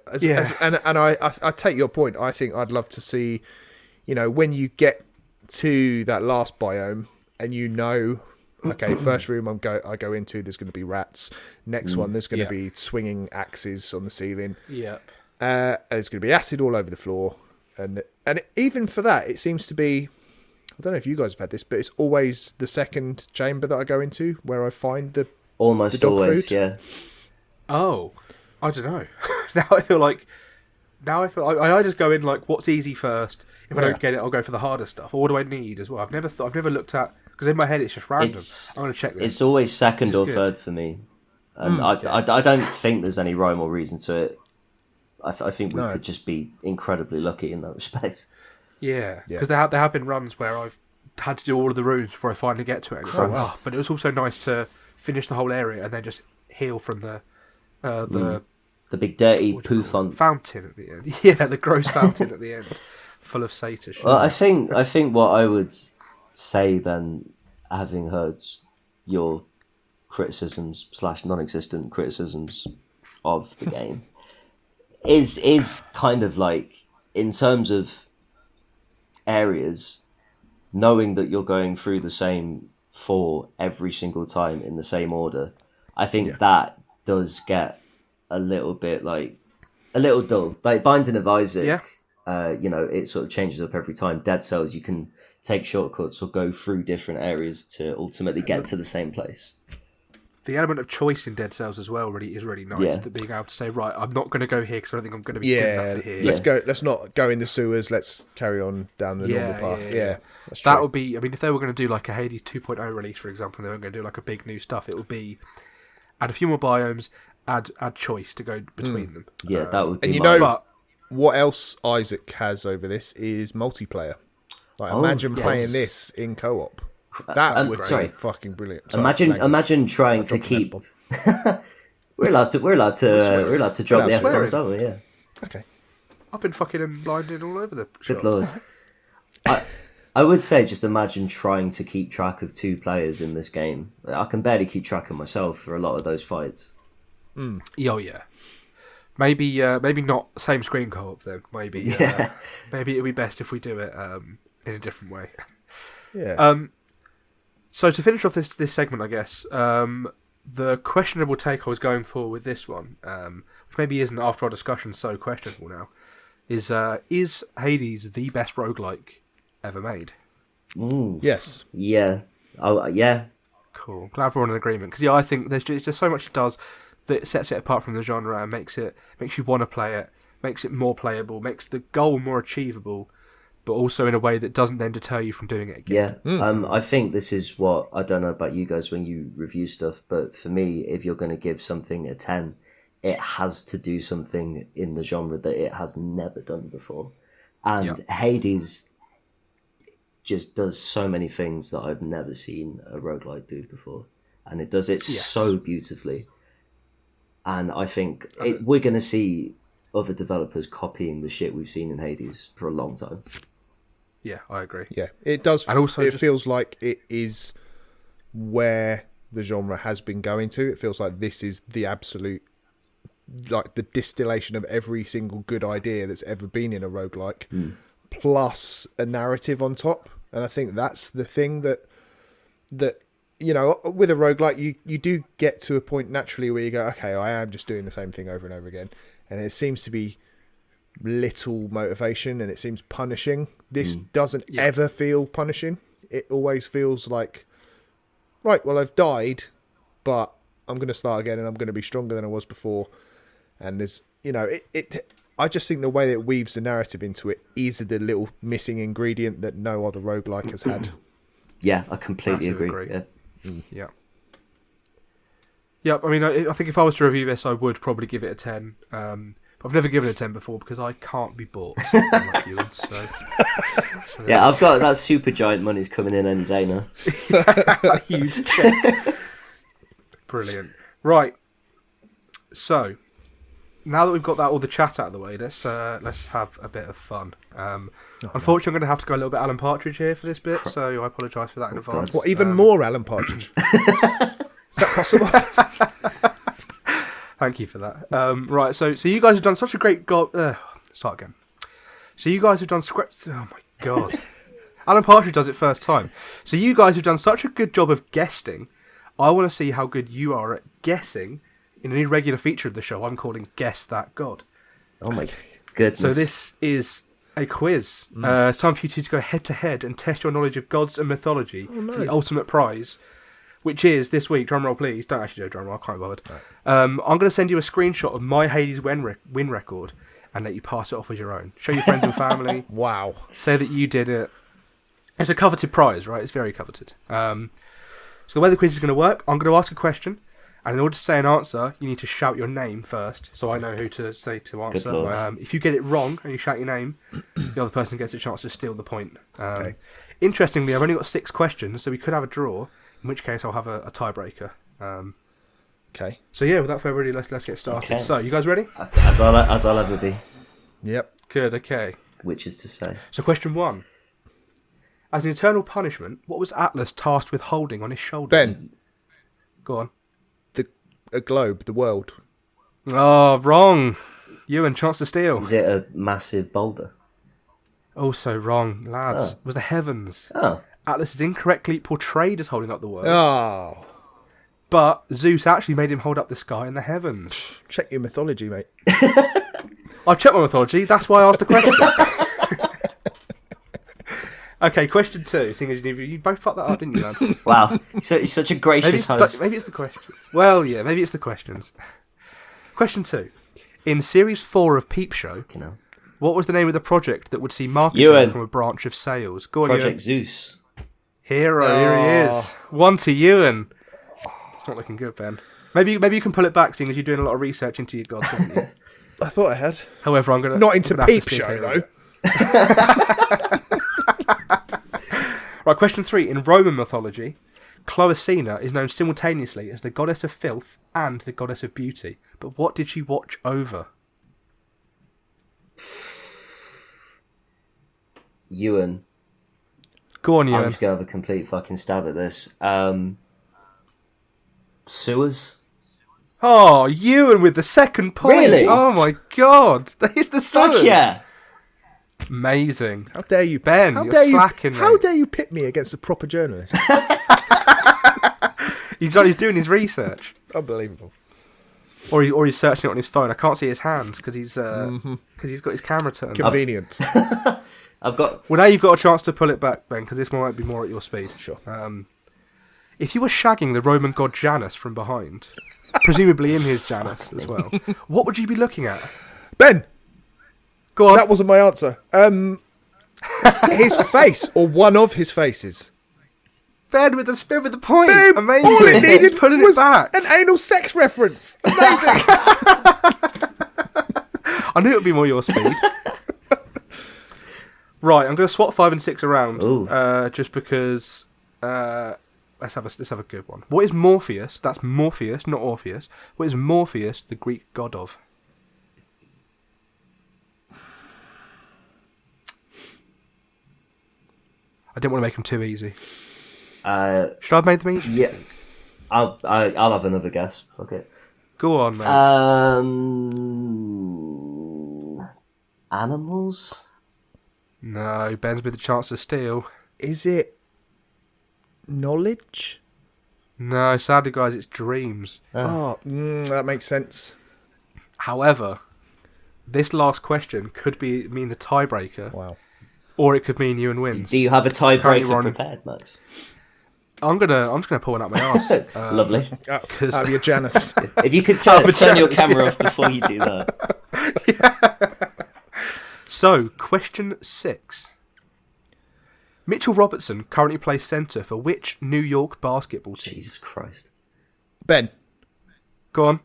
Speaker 3: And I take your point. I think I'd love to see, when you get to that last biome and okay, first room I go into, there's going to be rats. Next one, there's going to be swinging axes on the ceiling.
Speaker 1: Yep.
Speaker 3: And there's going to be acid all over the floor. And even for that, it seems to be, I don't know if you guys have had this, but it's always the second chamber that I go into where I find the
Speaker 2: almost
Speaker 3: dog
Speaker 2: always,
Speaker 3: food.
Speaker 2: yeah.
Speaker 1: Oh, I don't know. Now I feel like I just go in like, what's easy first? If I don't get it, I'll go for the harder stuff. Or what do I need as well? I've never looked at, because in my head it's just random. I'm going to check this.
Speaker 2: It's always second or third for me. And I don't think there's any rhyme or reason to it. I think we could just be incredibly lucky in that respect.
Speaker 1: Yeah, because there have been runs where I've had to do all of the rooms before I finally get to it. And it's like, but it was also nice to finish the whole area and then just heal from the
Speaker 2: big dirty poo
Speaker 1: fountain at the end. Yeah, the gross fountain at the end, full of satyrs.
Speaker 2: Well, I think what I would say then, having heard your criticisms / non-existent criticisms of the game, is kind of like, in terms of areas, knowing that you're going through the same 4 every single time in the same order, I think that does get a little dull. Like Binding of Isaac, it sort of changes up every time. Dead Cells, you can take shortcuts or go through different areas to ultimately get to the same place.
Speaker 1: The element of choice in Dead Cells as well is really nice.
Speaker 2: Yeah.
Speaker 1: That being able to say, right, I'm not going to go here because I don't think I'm going to be good enough for here.
Speaker 3: Let's go. Let's not go in the sewers. Let's carry on down the normal path. Yeah, that's true.
Speaker 1: That would be. I mean, if they were going to do like a Hades 2.0 release, for example, and they were going to do like a big new stuff, it would be add a few more biomes, add choice to go between them.
Speaker 2: Yeah, that would be.
Speaker 3: And what else Isaac has over this is multiplayer. Like, imagine playing this in co-op. That would be fucking brilliant.
Speaker 2: Imagine trying to keep. We're allowed to drop the F-bombs, aren't we? Yeah.
Speaker 3: Okay.
Speaker 1: I've been fucking blinded all over the shop.
Speaker 2: Good lord. I would say, just imagine trying to keep track of 2 players in this game. I can barely keep track of myself for a lot of those fights.
Speaker 1: Oh yeah. Maybe not same screen co-op then. Maybe maybe it'd be best if we do it in a different way.
Speaker 3: Yeah.
Speaker 1: So to finish off this segment, I guess, the questionable take I was going for with this one, which maybe isn't after our discussion so questionable now, is Hades the best roguelike ever made?
Speaker 3: Yes.
Speaker 2: Yeah. Oh, yeah.
Speaker 1: Cool. Glad we're on an agreement, because I think there's just so much it does that sets it apart from the genre and makes you want to play it, makes it more playable, makes the goal more achievable, but also in a way that doesn't then deter you from doing it again.
Speaker 2: Yeah, I think this is what, I don't know about you guys when you review stuff, but for me, if you're going to give something a 10, it has to do something in the genre that it has never done before. And Hades just does so many things that I've never seen a roguelike do before. And it does it so beautifully. And I think we're going to see other developers copying the shit we've seen in Hades for a long time.
Speaker 1: Yeah, I agree.
Speaker 3: Yeah, it does. And also, it feels like it is where the genre has been going to. It feels like this is the absolute, like, the distillation of every single good idea that's ever been in a roguelike, plus a narrative on top. And I think that's the thing that with a roguelike, you do get to a point naturally where you go, okay, I am just doing the same thing over and over again. And it seems to be little motivation, and it seems punishing. This doesn't ever feel punishing. It always feels like, right, well, I've died, but I'm going to start again, and I'm going to be stronger than I was before. And there's, I just think the way that it weaves the narrative into it is the little missing ingredient that no other roguelike has had.
Speaker 2: Yeah, I completely agree.
Speaker 1: Yeah. Yeah, I mean, I think if I was to review this, I would probably give it a 10. I've never given it a 10 before because I can't be bought. Like you,
Speaker 2: yeah, I've got that Supergiant money's coming in any day now.
Speaker 1: Huge check. Brilliant. Right. So, now that we've got all the chat out of the way, let's have a bit of fun. Unfortunately, I'm going to have to go a little bit Alan Partridge here for this bit, so I apologise for that in advance.
Speaker 3: What, even more Alan Partridge? Is that possible?
Speaker 1: Thank you for that. Right, so you guys have done such a great start again. So you guys have done scripts. Oh my god. Alan Partridge does it first time. So you guys have done such a good job of guessing. I want to see how good you are at guessing in an irregular feature of the show I'm calling Guess That God.
Speaker 2: Oh my goodness.
Speaker 1: So this is a quiz. It's time for you two to go head to head and test your knowledge of gods and mythology for the ultimate prize, which is this week, drum roll please, don't actually do a drum roll, I can't be bothered. Right. I'm going to send you a screenshot of my Hades win record and let you pass it off as your own. Show your friends and family.
Speaker 3: Wow.
Speaker 1: Say that you did it. It's a coveted prize, right? It's very coveted. So the way the quiz is going to work, I'm going to ask a question, and in order to say an answer, you need to shout your name first, so I know who to say to answer. If you get it wrong and you shout your name, the other person gets a chance to steal the point. Okay. Interestingly, I've only got 6 questions, so we could have a draw, in which case I'll have a tiebreaker.
Speaker 3: Okay. So
Speaker 1: yeah, without further ado, let's get started. Okay. So, you guys ready?
Speaker 2: As I'll ever be.
Speaker 3: Yep.
Speaker 1: Good, okay.
Speaker 2: Which is to say.
Speaker 1: So question 1. As an eternal punishment, what was Atlas tasked with holding on his shoulders?
Speaker 3: Ben.
Speaker 1: Go on.
Speaker 3: A globe, the world.
Speaker 1: Oh, wrong. Ewan, chance to steal.
Speaker 2: Was it a massive boulder?
Speaker 1: Also wrong, lads. It was the heavens.
Speaker 2: Oh.
Speaker 1: Atlas is incorrectly portrayed as holding up the world.
Speaker 3: Oh.
Speaker 1: But Zeus actually made him hold up the sky and the heavens.
Speaker 3: Check your mythology, mate.
Speaker 1: I've checked my mythology, that's why I asked the question. Okay, question 2. Seeing as you both fucked that up, didn't you, lads?
Speaker 2: Wow, so you're such a gracious host.
Speaker 1: Maybe it's the questions. Well, yeah, maybe it's the questions. Question 2. In Series 4 of Peep Show, what was the name of the project that would see marketing become a branch of sales? Go on,
Speaker 2: Project
Speaker 1: Ewan.
Speaker 2: Zeus.
Speaker 1: Here he is. 1 to Ewan. It's not looking good, Ben. Maybe you can pull it back, seeing as you're doing a lot of research into your gods, haven't you?
Speaker 3: I thought I had.
Speaker 1: However, I'm gonna
Speaker 3: not into Peep Show though.
Speaker 1: Right, question 3. In Roman mythology, Cloacina is known simultaneously as the goddess of filth and the goddess of beauty. But what did she watch over?
Speaker 2: Ewan.
Speaker 1: Go on, Ewan.
Speaker 2: I'm just going to have a complete fucking stab at this. Sewers?
Speaker 1: Oh, Ewan with the second point.
Speaker 2: Really?
Speaker 1: Oh my god. He's the sewers.
Speaker 2: Fuck yeah.
Speaker 1: Amazing.
Speaker 3: How dare you,
Speaker 1: Ben? You're slacking, mate.
Speaker 3: How dare you pit me against a proper journalist?
Speaker 1: He's doing his research.
Speaker 3: Unbelievable.
Speaker 1: Or he's searching it on his phone. I can't see his hands because he's got his camera turned.
Speaker 3: Convenient.
Speaker 1: Well, now you've got a chance to pull it back, Ben, because this might be more at your speed.
Speaker 3: Sure.
Speaker 1: If you were shagging the Roman god Janus from behind, presumably in his Janus as well, what would you be looking at?
Speaker 3: Ben!
Speaker 1: Go on.
Speaker 3: That wasn't my answer. His face, or one of his faces.
Speaker 1: Ben with the point.
Speaker 3: Boom.
Speaker 1: Amazing.
Speaker 3: All it needed
Speaker 1: putting
Speaker 3: was
Speaker 1: it back.
Speaker 3: An anal sex reference. Amazing.
Speaker 1: I knew it would be more your speed. Right, I'm going to swap 5 and 6 around, just because. Let's have a good one. What is Morpheus? That's Morpheus, not Orpheus. What is Morpheus the Greek god of? I didn't want to make them too easy. Should I have made them easy?
Speaker 2: Yeah. I'll have another guess. Fuck it.
Speaker 1: Go on, mate.
Speaker 2: Animals?
Speaker 1: No, Ben's with the chance to steal.
Speaker 3: Is it knowledge?
Speaker 1: No, sadly, guys, it's dreams.
Speaker 3: That makes sense.
Speaker 1: However, this last question could mean the tiebreaker.
Speaker 3: Wow.
Speaker 1: Or it could mean Ewan wins.
Speaker 2: Do you have a tiebreaker prepared, Max?
Speaker 1: I'm just gonna pull one out my arse.
Speaker 2: Lovely.
Speaker 3: Out of your Janus.
Speaker 2: If you could turn your camera off before you do that.
Speaker 1: Yeah. So, question 6. Mitchell Robertson currently plays centre for which New York basketball team?
Speaker 2: Jesus Christ.
Speaker 3: Ben.
Speaker 1: Go on.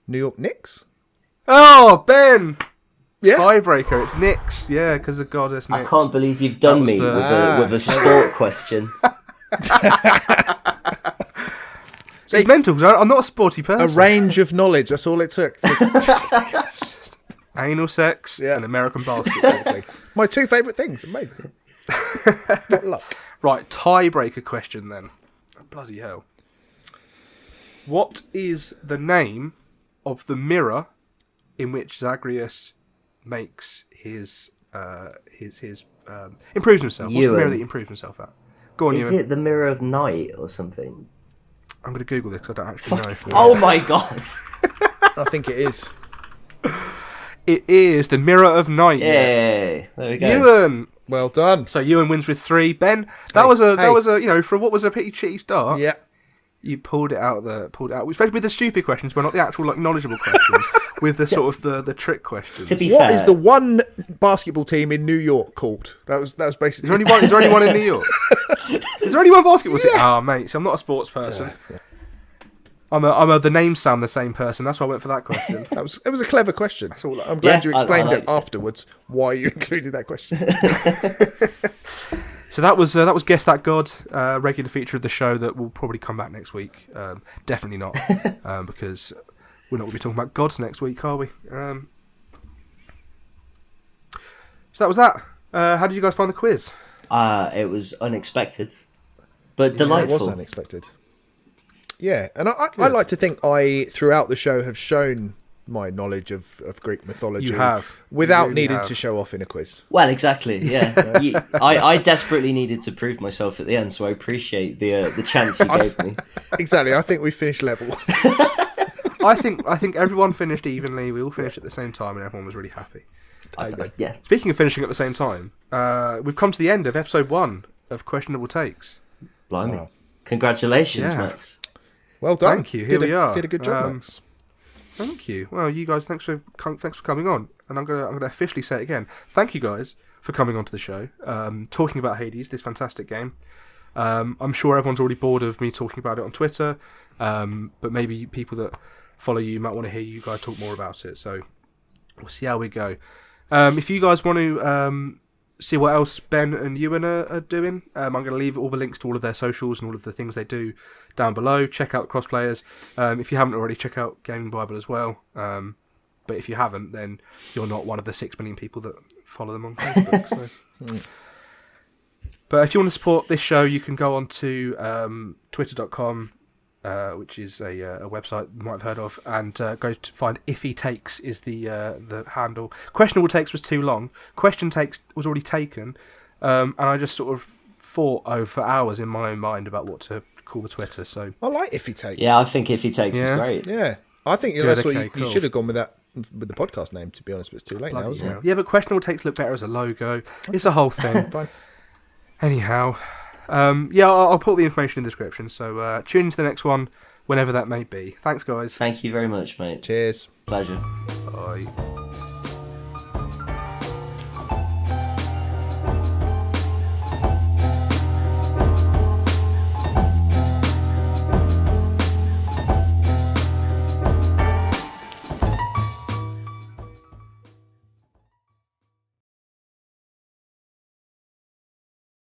Speaker 3: New York Knicks?
Speaker 1: Oh, Ben!
Speaker 3: Yeah.
Speaker 1: Tiebreaker, it's Knicks. Yeah, because the goddess Knicks.
Speaker 2: I can't believe you've done me with a sport question.
Speaker 1: It's mental, because I'm not a sporty person.
Speaker 3: A range of knowledge, that's all it took.
Speaker 1: Anal sex and American basketball.
Speaker 3: My 2 favourite things. Amazing. What luck.
Speaker 1: Right, tiebreaker question then. Oh, bloody hell. What is the name of the mirror in which Zagreus makes his improves himself. What's the mirror that he improves himself at? Go on,
Speaker 2: Is
Speaker 1: Ewan.
Speaker 2: it the Mirror of Night or something?
Speaker 1: I'm going to Google this because I don't actually know.
Speaker 2: Oh my god!
Speaker 3: I think it is.
Speaker 1: It is the Mirror of Night.
Speaker 2: Yay! There we go.
Speaker 1: Ewan.
Speaker 3: Well done.
Speaker 1: So Ewan wins with 3. Ben, that was a for what was a pretty shitty start.
Speaker 3: Yeah.
Speaker 1: You pulled it out, especially with the stupid questions, but not the actual knowledgeable questions. With the sort of the trick questions.
Speaker 2: To be
Speaker 3: What
Speaker 2: fair,
Speaker 3: is the one basketball team in New York called? That was basically.
Speaker 1: Is there only one in New York? Is there only one basketball team? Oh, mate, so I'm not a sports person.
Speaker 3: Yeah.
Speaker 1: I'm the names sound the same person. That's why I went for that question.
Speaker 3: It was a clever question. I'm glad you explained it afterwards why you included that question.
Speaker 1: So that was Guess That God, regular feature of the show that will probably come back next week. Definitely not, because we're not going to be talking about gods next week, are we? So that was that. How did you guys find the quiz?
Speaker 2: it was unexpected, but delightful.
Speaker 3: It was unexpected. Yeah, and I like to think throughout the show, have shown my knowledge of Greek mythology.
Speaker 1: You have.
Speaker 3: Without
Speaker 1: really
Speaker 3: needing
Speaker 1: have.
Speaker 3: to show off in a quiz.
Speaker 2: Well, exactly. Yeah, I desperately needed to prove myself at the end, so I appreciate the chance you gave me.
Speaker 3: Exactly. I think we finished level.
Speaker 1: I think everyone finished evenly. We all finished at the same time, and everyone was really happy.
Speaker 2: Yeah.
Speaker 1: Speaking of finishing at the same time, we've come to the end of episode 1 of Questionable Takes.
Speaker 2: Blimey!
Speaker 3: Wow.
Speaker 2: Congratulations,
Speaker 1: Yeah.
Speaker 2: Max.
Speaker 3: Well done.
Speaker 1: Thank you. Here we are.
Speaker 3: Did a good job, Max.
Speaker 1: Thank you. Well, you guys, thanks for coming on, and I'm gonna officially say it again. Thank you guys for coming onto the show, talking about Hades, this fantastic game. I'm sure everyone's already bored of me talking about it on Twitter, but maybe people that follow you might want to hear you guys talk more about it. So we'll see how we go. If you guys want to see what else Ben and Ewan are doing, I'm going to leave all the links to all of their socials and all of the things they do down below. Check out Crossplayers. If you haven't already, check out Gamingbible as well. But if you haven't, then you're not one of the 6 million people that follow them on Facebook. So. But if you want to support this show, you can go on to twitter.com, which is a website you might have heard of, and go to find Iffy Takes is the handle. Questionable Takes was too long. Question Takes was already taken, and I just sort of fought for hours in my own mind about what to call the Twitter. So
Speaker 3: I like Iffy Takes.
Speaker 2: Yeah, I think If He Takes is great.
Speaker 3: Yeah, I think
Speaker 1: Good,
Speaker 3: that's what
Speaker 1: okay,
Speaker 3: you
Speaker 1: cool.
Speaker 3: should have gone with that with the podcast name. To be honest, but it's too late now, isn't it?
Speaker 1: Yeah, but Questionable Takes look better as a logo. It's a whole thing.
Speaker 3: Fine.
Speaker 1: Anyhow, I'll put the information in the description. So tune into the next one whenever that may be. Thanks, guys.
Speaker 2: Thank you very much, mate.
Speaker 3: Cheers.
Speaker 2: Pleasure.
Speaker 1: Bye.